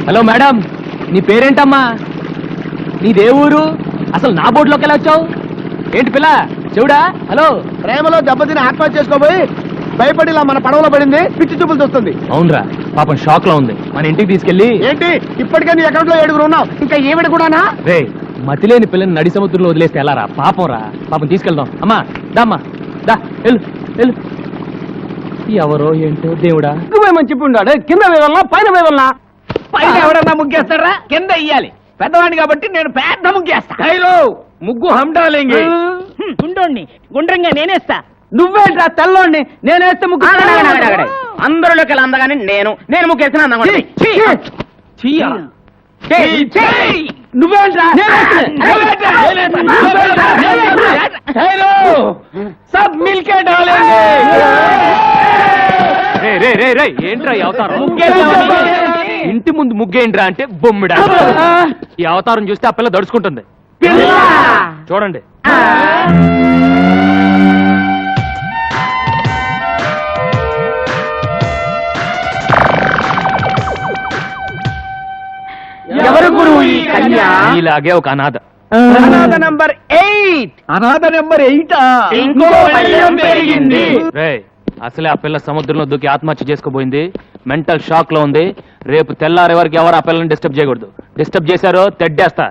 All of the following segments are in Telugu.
హలో మేడం, నీ పేరేంటమ్మా? నీదే ఊరు? అసలు నా బోర్డులోకి ఎలా వచ్చావు? ఏంటి పిల్ల చెవుడా? హలో, ప్రేమలో దెబ్బతిని ఆత్మహత్య చేసుకోబోయి భయపడి ఇలా మన పడవలో పడింది, పిచ్చి చూపులు చూస్తుంది. అవునరా, పాపం షాక్ లో ఉంది. మన ఇంటికి తీసుకెళ్ళి. ఏంటి ఇప్పటికే నీ అకౌంట్ లో 7 ఉన్నావు, ఇంకా ఈవిడ కూడానా? రే, మతిలేని పిల్లని నడి సముద్రంలో వదిలేస్తే ఎలా రా? పాపం రా, పాపం తీసుకెళ్దాం. అమ్మా దామ్మా, దా వెళ్ళు వెళ్ళు. ఎవరో ఏంటో దేవుడా. నువ్వేమని చెప్పి ఉన్నాడు, కింద వేదల్లా పైన వేదల్లా? పైన ఎవడన్నా ముగ్గేస్తారా? కింద ఇయ్యాలి. పెద్దవాడిని కాబట్టి నేను పెద్ద ముగ్గేస్తా. ముగ్గు హండాలేంగి. గుండోణ్ణి గుండ్రంగా నేనేస్తా. నువ్వేంట్రా తెల్లోడిని? నేనేస్తే ముగ్గు. అందరిలోకి అందగానే నేను ముగ్గేసిన నువ్వేంట్రా? సబ్ మిల్కే డాలేంగే. ఏంట్రా ఈ అవతారం? ఇంటి ముందు ముగ్గేంట్రా అంటే బొమ్మిడా. ఈ అవతారం చూస్తే ఆ పిల్ల దడుచుకుంటుంది. చూడండి. ఎవరు గురువు ఈ కన్య? ఇలాగే ఒక అనాథ. అనాథ నంబర్ 8. అనాథ నంబర్ 8. ఇంకో భయం పెరిగింది. అసలే ఆ పిల్ల సముద్రంలో దూకి ఆత్మహత్య చేసుకోబోయింది. మెంటల్ షాక్ లో ఉంది. రేపు తెల్లారే వరకు ఎవరు ఆ పిల్లని డిస్టర్బ్ చేయకూడదు. డిస్టర్బ్ చేశారో తెడ్డేస్తా.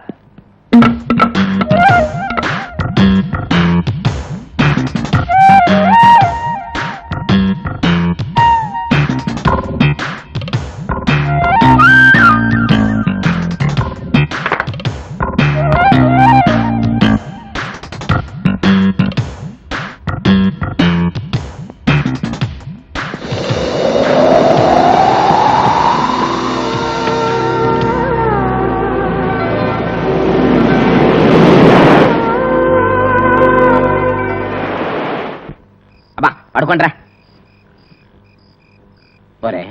పడుకోండిరా. ఒరే,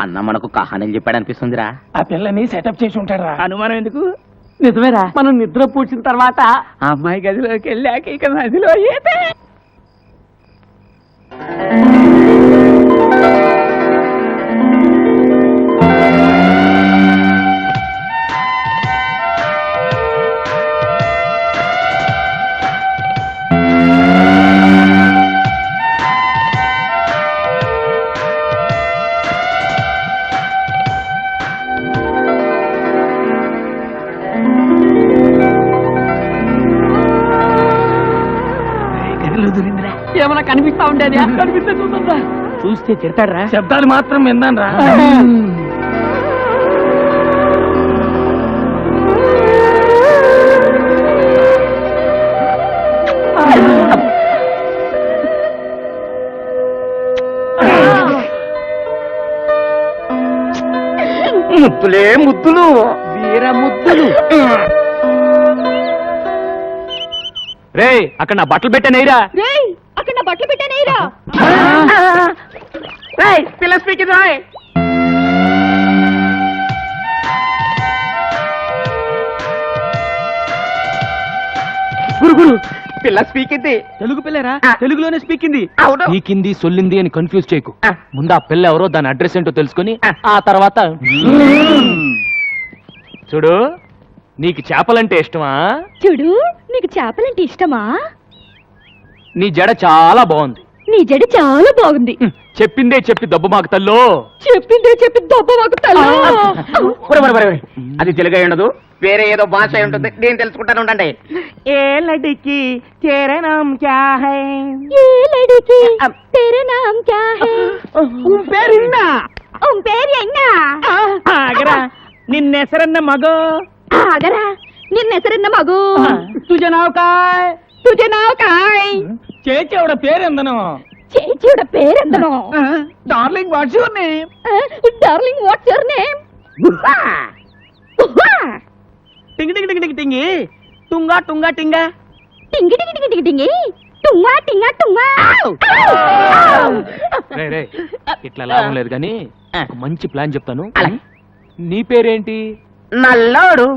అన్న మనకు కహానని చెప్పాడు అనిపిస్తుందిరా. ఆ పిల్లని సెటప్ చేసి ఉంటారా? అనుమానం ఎందుకు? నిజమేరా. మనం నిద్ర పూడ్చిన తర్వాత ఆ అమ్మాయి గదిలోకి వెళ్ళాక ఇక నదిలో ఏమన్నా కనిపిస్తా ఉండేది? కనిపిస్తే చూద్దా. చూస్తే తిడతాడ్రా. శబ్దాలు మాత్రం విన్నాను రా. ముద్దులే ముద్దులు, వీర ముద్దులు. రే, అక్కడ నా బట్టలు పెట్టానేరా. అక్కడ నా బట్టలు పెట్టానేరా. పిల్ల స్పీకింగ్ రాయ్. గురు పిల్ల స్పీకింది. తెలుగు పిల్లరా? తెలుగులోనే స్పీకింది. పీకింది సొల్లింది అని కన్ఫ్యూజ్ చేయకు. ముందు ఆ పిల్ల ఎవరో, దాని అడ్రస్ ఏంటో తెలుసుకుని ఆ తర్వాత చూడు. నీకు చేపలంటే ఇష్టమా? చూడు, నీకు చేపలంటే ఇష్టమా? నీ జడ చాలా బాగుంది. నీ జడ చాలా బాగుంది. చెప్పిందే చెప్పి దెబ్బ మాకు తల్లో. చెప్పిందే చెప్పి దెబ్బ మాకు తల్లో. అది తెలుగు ఉండదు, వేరే ఏదో భాష అయి ఉంటుంది. నేను తెలుసుకుంటాను ఉండండి. ఏ లడికి తేరా నామ్ క్యా హై? ఏ లడికి తేరా నామ్ క్యా హై? పేరిన్నా పేరు ఎన్నా? ఆగరా, నిన్నెసరన్న మగో. ఆగరా, నిన్నెసరన్న మగు. తుజనావకాయ్ తుజనావకాయ్. చేచేవడ పేరెందను? చేచియుడ పేరెందను? Darling what's your name? Darling what's your name? టింగి టింగి టింగి టింగి టుంగా టుంగా టింగా టింగి టింగి టింగి టింగి టింగి టుంగా టింగా టుంగా. ఇట్లా లాభం లేదు కానీ ఒక మంచి ప్లాన్ చెప్తాను. నీ పేరేంటి? నల్లోడు.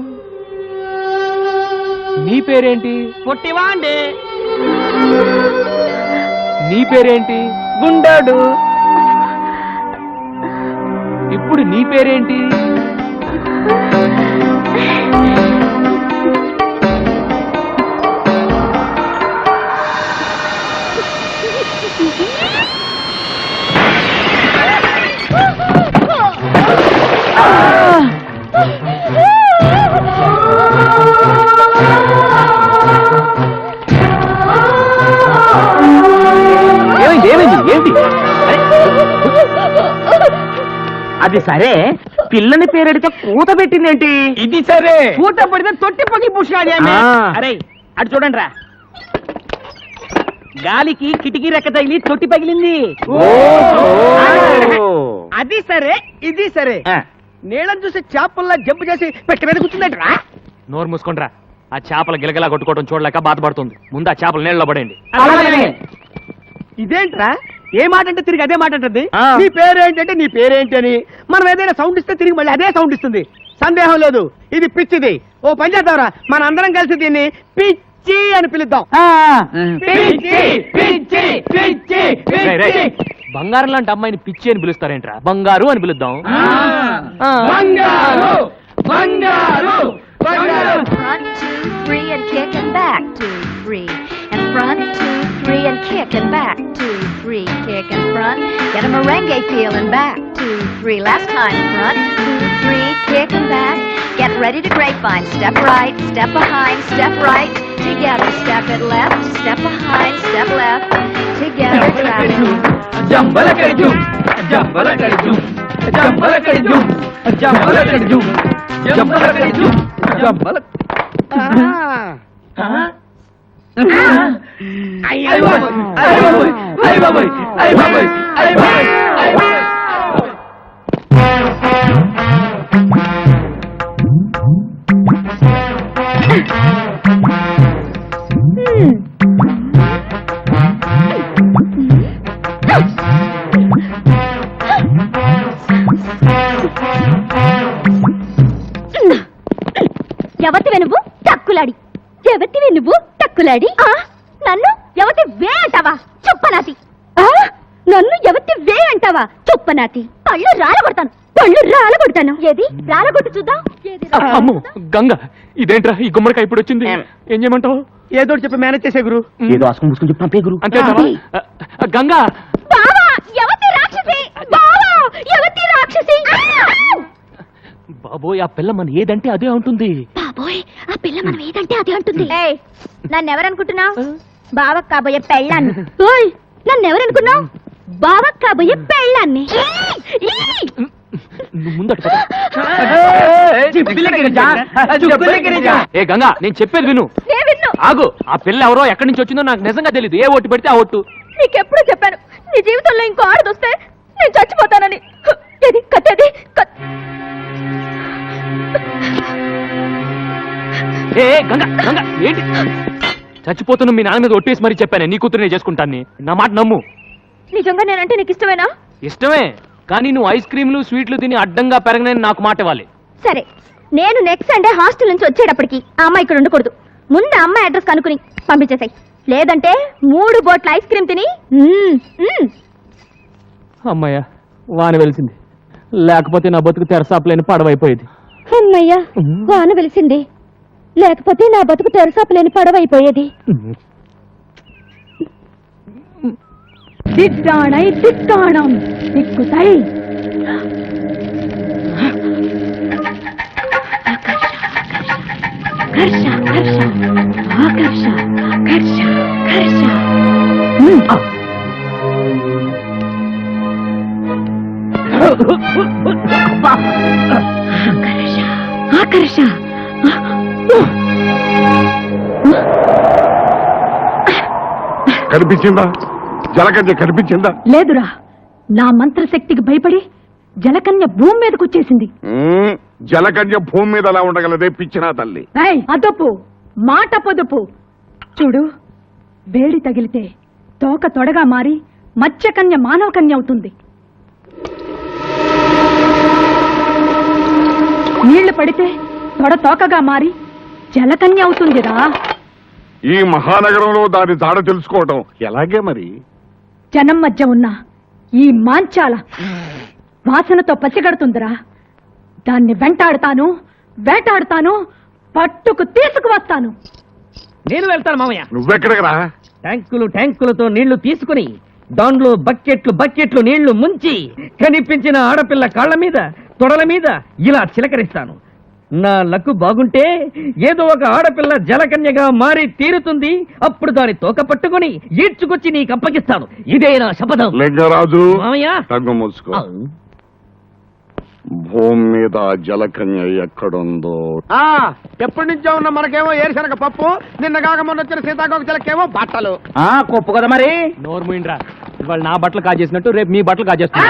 నీ పేరేంటి? పొట్టివాండి. నీ పేరేంటి? గుండోడు. పేరేంటి? ఏమైంది ఏమైంది ఏంటి? అది సరే పిల్లని పేరెడితే కూత పెట్టిందేంటి? ఇది సరే పూత పడితే తొట్టి పగి పుష్కాలి అరే అటు చూడండి రా, గాలికి కిటికీ రెక్క తగిలి తొట్టి పగిలింది. అది సరే ఇది సరే నీళ్ళని చూసి చేపల్లా జంపు చేసి పెట్ట మీద కూర్చుందంటరా. నోరు మూసుకుంట్రా. ఆ చేపల గిలగిలా కొట్టుకోవడం చూడలేక బాధపడుతుంది. ముందు ఆ చేపలు నీళ్ళలో పడేయండి. ఇదేంట్రా, ఏ మాట అంటే తిరిగి అదే మాట అంటుంది. ఆ. నీ పేరేంటంటే నీ పేరేంటి అని మనం ఏదైనా సౌండ్ ఇస్తే తిరిగి మళ్ళీ అదే సౌండ్ ఇస్తుంది. సందేహం లేదు ఇది పిచ్చిది. ఓ పని చేద్దాంరా, మన అందరం కలిసి దీన్ని పిచ్చి అని పిలుద్దాం. పిచ్చి పిచ్చి పిచ్చి రేయ్, రేయ్. బంగారం లాంటి అమ్మాయిని పిచ్చి అని పిలుస్తారేంట్రా? బంగారు అని పిలుద్దాం. బంగారు బంగారు బంగారు. Front, 2, 3, and kick and back, 2, 3. And front, 2, 3, and kick and back, 2, 3. Kick and front, get a merengue feel and back, 2, 3. Last time, front, 2, 3, kick and back. Get ready to grapevine. Step right, step behind, step right. Together, step it left, step behind, step left. Together, traveling. Jambalakadi Jambalakadi Jambalakadi Jambalakadi Jambalakadi Jambala. అయ్య బాబోయ్ అయ్య బాబోయ్ అయ్య బాబోయ్ అయ్య బాబోయ్ అయ్య బాబోయ్ అయ్య బాబోయ్. ఎవతివే నువ్వు టక్కులాడి? ఎవతివే నువ్వు టక్కులాడి? నన్ను ఎవతి వే అంటావా చుప్పనాతి? నన్ను ఎవతి వే అంటావా చుప్పనాతి? పళ్ళు రాలగొడతాను, పళ్ళు రాలగొడతాను. ఏది రాలగొట్టు చూద్దాం. ఏది అమ్మో గంగ, ఇదేంట్రా ఈ గుమ్మడికాయ ఇప్పుడు వచ్చింది? ఏం చేయమంటావు? ఏదో ఒకటి చెప్పి మేనేజ్ చేసే గురు. ఏదో ఆసుకుని పూసుకుని చెప్పి పంపే గురు. అంతేనా? గంగా బావా ఎవతి రాక్షసి, బావా ఎవతి రాక్షసి. బాబోయ్, ఆ పిల్ల మన ఏదంటే అదే ఉంటుంది. బాబోయ్, ఆ పిల్ల మనం ఏదంటే అదే అంటుంది. నన్ను ఎవరనుకుంటున్నావు? బావకు కాబోయే పెళ్ళాన్ని. ఓయ్, నన్ను ఎవరనుకున్నావు? బావకు కాబోయే పెళ్ళాన్ని. నువ్వు ముందట పద. జిబ్బిలకి రా. ఏ గంగా, నేను చెప్పేది విను. నే విన్ను. ఆగు. ఆ పిల్ల ఎవరో ఎక్కడి నుంచి వచ్చిందో నాకు నిజంగా తెలియదు. ఏ ఓటు పెడితే ఆ ఓటు. నీకెప్పుడు చెప్పాను నీ జీవితంలో ఇంకో ఆడదొస్తే నేను చచ్చిపోతానని. ఏది కత్తేది ఏ గంగా గంగా ఏంటి? చచ్చిపోతున్న మీ నాన్న మీద ఒట్టేసి మరీ చెప్పాను నీ కూతురు నేను చేసుకుంటాను. నా మాట నమ్ము. నిజంగా నేనంటే నీకు ఇష్టమేనా? ఇష్టమే, కానీ నువ్వు ఐస్ క్రీమ్లు స్వీట్లు తిని అడ్డంగా పెరగనని నాకు మాట ఇవ్వాలి. సరే, నేను నెక్స్ట్ సండే హాస్టల్ నుంచి వచ్చేటప్పటికి ఆ అమ్మాయి ఇక్కడ ఉండకూడదు. ముందు ఆ అమ్మాయి అడ్రస్ కనుక్కుని పంపించేసాయి. లేదంటే 3 బోట్ల ఐస్ క్రీమ్ తిని అమ్మయ్య, వాన వెలిసింది. లేకపోతే నా బతుకు తెరసాపలేని పడవైపోయేది. అమ్మయ్యా, వాన వెలిసింది. లేకపోతే నా బతుకు తెరసాపలేని పడవైపోయేది. దిట్టాణై దిట్టాణం దిక్కుతై. కర్ష కర్ష ఆకర్ష కర్ష కర్ష. ఆకర్ష ఆకర్ష. కనిపించిందా? జలకన్య కనిపించిందా? లేదురా, నా మంత్రశక్తికి భయపడి జలకన్య భూమి మీదకి వచ్చేసింది. జలకన్య భూమి మీద అలా ఉండగలదే పిచ్చినా తల్లి. అదొప్పు మాట పొదుపు. చూడు, వేడి తగిలితే తోక తొడగా మారి మత్స్యకన్య మానవ కన్య అవుతుంది. నీళ్లు పడితే తొడ తోకగా మారి జలకన్య అవుతుందిరా. ఈ మహానగరంలో దాని జాడ తెలుసుకోవటం ఎలాగే మరి? జనం మధ్య ఉన్న ఈ మాంచాల వాసనతో పసిగడుతుందిరా దాన్ని వెంటాడుతాను వేటాడుతాను పట్టుకు తీసుకువస్తాను. నేను వెళ్తాను మామయ్య. నువ్వెక్కడికి రా? ట్యాంకులతో నీళ్లు తీసుకుని దాంట్లో బకెట్లు నీళ్లు ముంచి కనిపించిన ఆడపిల్ల కాళ్ళ మీద తొడల మీద ఇలా చిలకరిస్తాను. నా లక్కు బాగుంటే ఏదో ఒక ఆడపిల్ల జలకన్యగా మారి తీరుతుంది. అప్పుడు దాని తోక పట్టుకుని ఈడ్చుకొచ్చి నీకు అప్పగిస్తాను. ఇదే నా శపథం. లింగరాజు, మామయ్య. కన్ను మూసుకో. భూమి మీద జలకన్య ఎక్కడుందో ఎప్పటి నుంచో ఉన్న మనకేమో ఏరుశనగ పప్పు, నిన్న కాక మొన్న వచ్చిన సీతాకోక చిలకేమో బట్టలు. కొప్పు కదా మరి. నోరు మూయిండ్రా. ఇవాళ నా బట్టలు కాజేసినట్టు రేపు మీ బట్టలు కాజేస్తున్నా.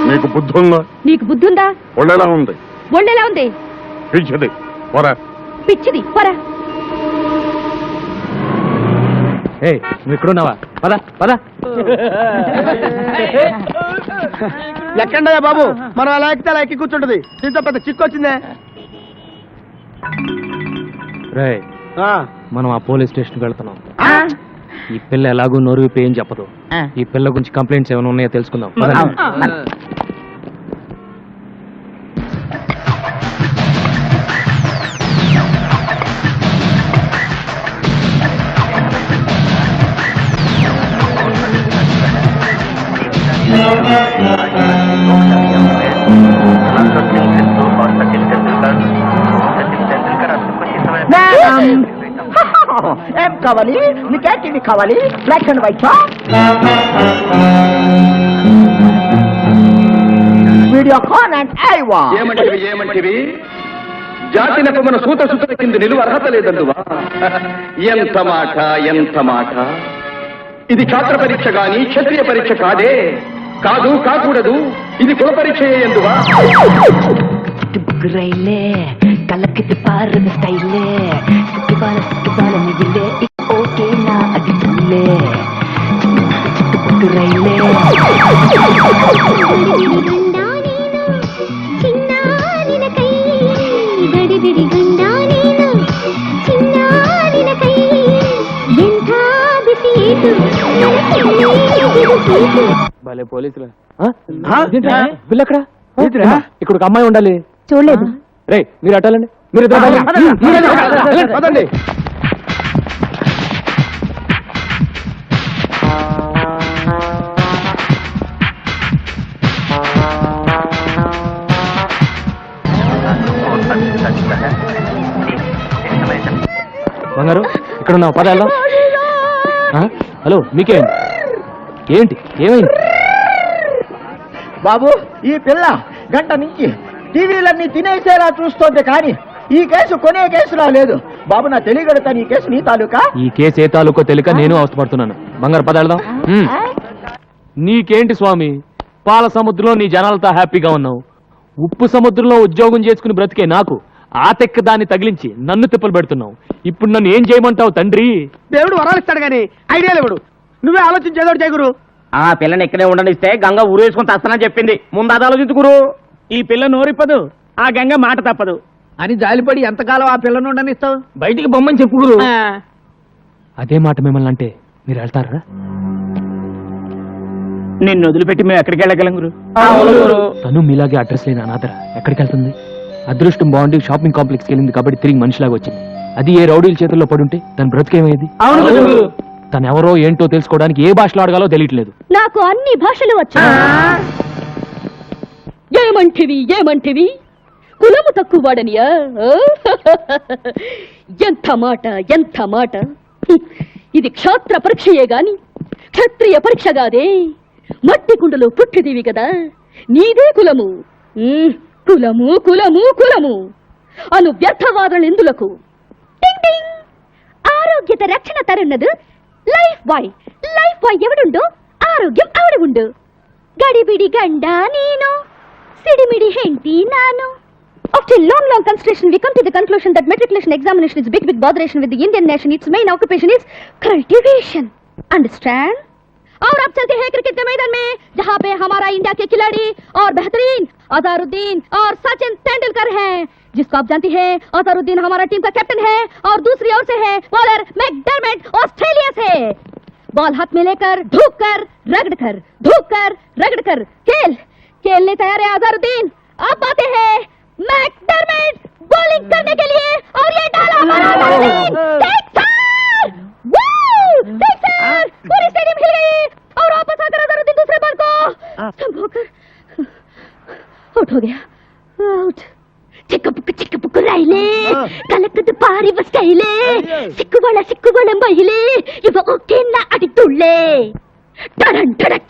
నీకు బుద్ధి ఉందా? నీకు బుద్ధుందా? ఒళ్ళెలా ఉంది? ఒళ్ళెలా ఉంది? పిచ్చిది పోరా. పిచ్చిది పోరా. నువ్వు ఇక్కడున్నావా? పద పద. ఎక్కండయ్యా బాబు, మనం అలా ఎక్కితే అలా ఎక్కి కూర్చుంటది. దీంతో పెద్ద చిక్కు వచ్చిందే. రే, మనం ఆ పోలీస్ స్టేషన్కి వెళ్తున్నాం. ఈ పిల్ల ఎలాగో నోరు విప్పి ఏం చెప్పదు. ఈ పిల్ల గురించి కంప్లైంట్స్ ఏమైనా ఉన్నాయో తెలుసుకుందాం. ఏం కావాలి? నీకేంటి కావాలి? Black and white Videocon and Aiwa. ఏమంటివి? జాతి నెపమున సూత సుతుల కింద నిలువ అర్హత లేదందువా? ఎంత మాట. ఇది ఛాత్ర పరీక్ష గాని క్షత్రియ పరీక్ష కాదే. కాకూడదు. ఇది కుల పరీక్ష ఎందువా? రైలే కలకితి పారద స్టైలే సిక్కిబాల మిగిలే ఓకేనా అది తుల్లే రైలే గడిబిడి గండా నేను చిన్నారిన కై ఎంత బిసియేటు భలే పోలీసులు. బిల్ ఎక్కడ? ఇక్కడ ఒక అమ్మాయి ఉండాలి. చూడలేదు. రే, మీరు అట్టాలండి. మీరు పదండి. బంగారు, ఇక్కడ ఉన్నావు. పద వెళ్దాం. హలో, మీకేంటి? ఏంటి ఏమైంది? బాబు, ఈ పిల్ల గంట నుంచి టీవీలన్నీ తినేసేలా చూస్తోంది, కానీ ఈ కేసు కొనే కేసులా లేదు. బాబు, నా తెలియగలుగుతాను, ఈ కేసు నీ తాలూకా. ఈ కేసు ఏ తాలూకో తెలియక నేను అవస్థపడుతున్నాను. బంగారు, పద వెళ్దాం. నీకేంటి స్వామి, పాల సముద్రంలో నీ జనాలతో హ్యాపీగా ఉన్నావు. ఉప్పు సముద్రంలో ఉద్యోగం చేసుకుని బ్రతికే నాకు ఆ తెక్క దాన్ని తగిలించి నన్ను తిప్పలు పెడుతున్నావు. ఇప్పుడు నన్ను ఏం చేయమంటావు తండ్రి? దేవుడు వరాలు ఇస్తాడు గానీ ఐడియాలు ఇవ్వడు. నువ్వే ఆలోచించేదోడు చేయగురు. ఆ పిల్లని ఇక్కడే ఉండనిస్తే గంగ ఊరేసుకుని తస్తానని చెప్పింది. ముందు అది ఆలోచించుకురు. ఈ పిల్ల నోరిప్పదు, ఆ గంగ మాట తప్పదు అని జాలిపడి ఎంతకాలం ఆ పిల్లను ఉండనిస్తావు? బయటికి బొమ్మని చెప్పుకురు. అదే మాట మిమ్మల్ని అంటే మీరు వెళ్తారా? నిన్ను వదిలిపెట్టి మేము ఎక్కడికి వెళ్ళగలం గురు? తను మీలాగే అడ్రస్ లేని అనాథర ఎక్కడికి వెళ్తుంది? అదృష్టం బాగుండి షాపింగ్ కాంప్లెక్స్కి వెళ్ళింది కాబట్టి తిరిగి మనిషిలాగా వచ్చింది. అది ఏ రౌడీల చేతుల్లో పడుంటే తన బ్రతికేమయ్యేది? తను ఎవరో ఏంటో తెలుసుకోవడానికి ఏ భాషలో అడగాలో తెలియట్లేదు. నాకు అన్ని భాషలు వచ్చు. ఏమంటివి కులము తక్కువ వాడనియా? ఎంత మాట. ఇది క్షాత్ర పరీక్షయే గాని క్షత్రియ పరీక్ష కాదే. మట్టి కుండలో పుట్టిదివి కదా, నీదే కులము. కులము అను వ్యర్థవాదన ఎందులకు? ఆరోగ్యత రక్షణ తరున్నదు లైఫ్ బాయ్ ఎవడుండు ఆరోగ్యం ఆవిడ ఉండు. గడిబిడి గండా నేను సిడిమిడి హెంటి నాను. After long consideration, we come to the conclusion that matriculation examination is big botheration with the Indian nation. Its main occupation is cultivation. Understand? और अब चलते हैं क्रिकेट के मैदान में, जहाँ पे हमारा इंडिया के खिलाड़ी और बेहतरीन अजहरुद्दीन और सचिन तेंदुलकर हैं, जिसको आप जानती हैं अजहरुद्दीन हमारा टीम का कैप्टन है और दूसरी ओर से है बॉलर मैकडर्मेट ऑस्ट्रेलिया से. बॉल हाथ में लेकर धूप कर रगड़ कर खेलने तैयार है अजहरुद्दीन। अब आते हैं मैकडरमिट बॉलिंग करने के लिए और ये डाला बड़ा अजहरुद्दीन। सिक्सर! वू! सिक्सर! पूरी स्टेडियम हिल गई और वापस आकर अजहरुद्दीन दूसरे बॉल को संभोकर आउट हो गया। आउट। ಚಿಕ್ಕ ರೈಲೆ ಕಲಕದ ಪಾರಿ ಬಸ್ ಕೈಲೆ ಸಿಕ್ಕುಗಳ ಮಹಿಳೆ ಇವ ಓಕೆನ್ನ ಅಡಿತುಳ್ಳೆ ಟಡನ್ ಟಡಕ್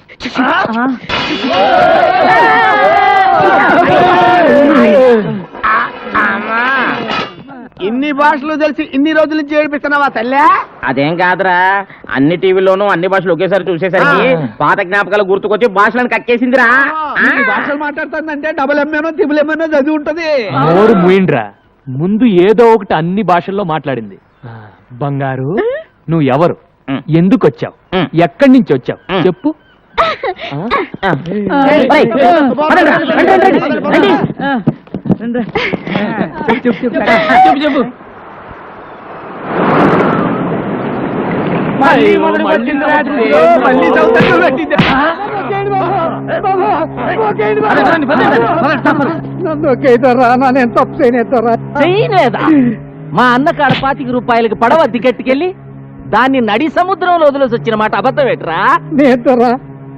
ఇన్ని భాషలు తెలిసి ఇన్ని రోజుల నుంచి ఏడిపిస్తున్నావా తల్లే? అదేం కాదురా, అన్ని టీవీల్లోనూ అన్ని భాషలు ఒకేసారి చూసేసరికి పాత జ్ఞాపకాలు గుర్తుకొచ్చి భాషలను కక్కేసిందిరా. ఇన్ని భాషలు మాట్లాడుతుందంటే డబుల్ ఎంఏనో త్రిబుల్ ఎంఏనో చదివి ఉంటది. నోరు మూయిండ్రా, ముందు ఏదో ఒకటి అన్ని భాషల్లో మాట్లాడింది. బంగారు, నువ్వు ఎవరు, ఎందుకు వచ్చావు, ఎక్కడి నుంచి వచ్చావు చెప్పు. చెప్పు. చేయలేదా? మా అన్న కాడ ₹25 పడవ టికెట్కెళ్ళి దాన్ని నడి సముద్రంలో వదిలేసి వచ్చిన మాట అబద్ధం ఏంట్రా? నేతరా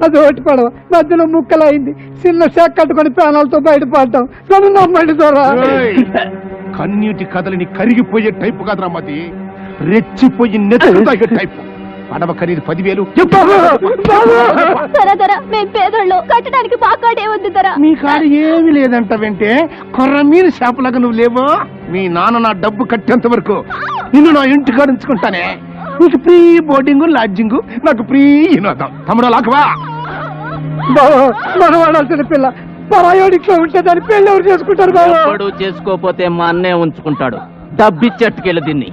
అది ఒకటి పడవ మధ్యలో ముక్కలైంది, చిన్న షాక్ కట్టుకొని ప్రాణాలతో బయటపడ్డాం. నమ్మండి దొరా. కన్నీటి కథలని కరిగిపోయే టైపు కాదురా మతి, రెచ్చిపోయి నెత్తులు తాగే టైపు. పడవ ఖరీదు 10,000. దొర మేము పేదోళ్ళు, కట్టడానికి బాకాడే ఉంది దొర. నీ కాడ ఏమీ లేదంట వెంటే కొర్ర మీరు షాపులాగా నువ్వు లేవో. మీ నాన్న నా డబ్బు కట్టేంత వరకు నిన్ను నా ఇంటి కాడ ఉంచుకుంటానే. నీకు ఫ్రీ బోర్డింగ్ లాడ్జింగ్, నాకు ఫ్రీ వినోదం. తమ్ముడు లాకవా మనవాడాల్సిన పిల్ల పరాయోడికి ఉంటే దాని పెళ్లి ఎవరు చేసుకుంటారు బాబు? ఎవడు చేసుకోపోతే మా అన్నే ఉంచుకుంటాడు. డబ్బిచ్చెట్టుకెళ్ళి దీన్ని.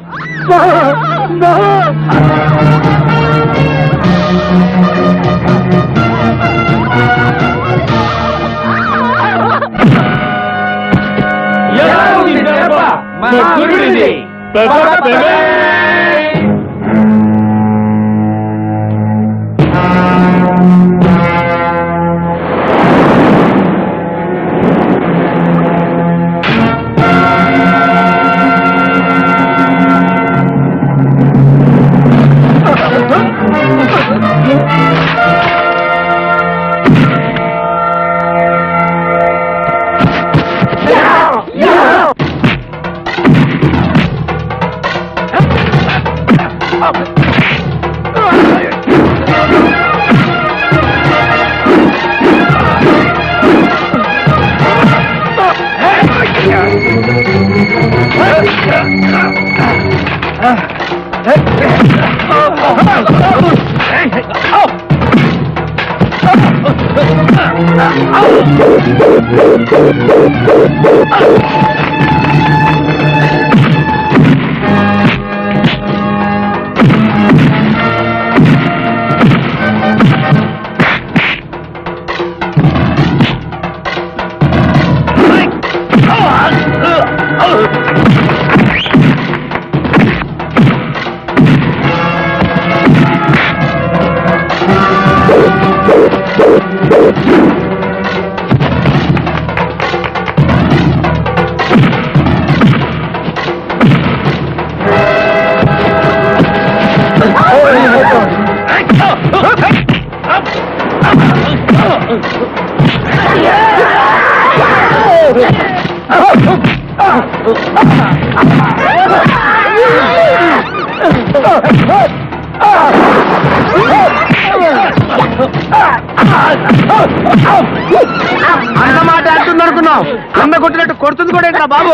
అన్నమాట అంటున్నావు, అన్న కొట్టినట్టు కొడుతుంది కూడా ఏంట్రా బాబు?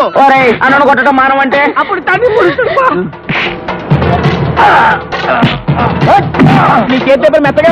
అన్నను కొట్టడం మానవంటే అప్పుడు తన్ని నీ చేతి మెత్తగా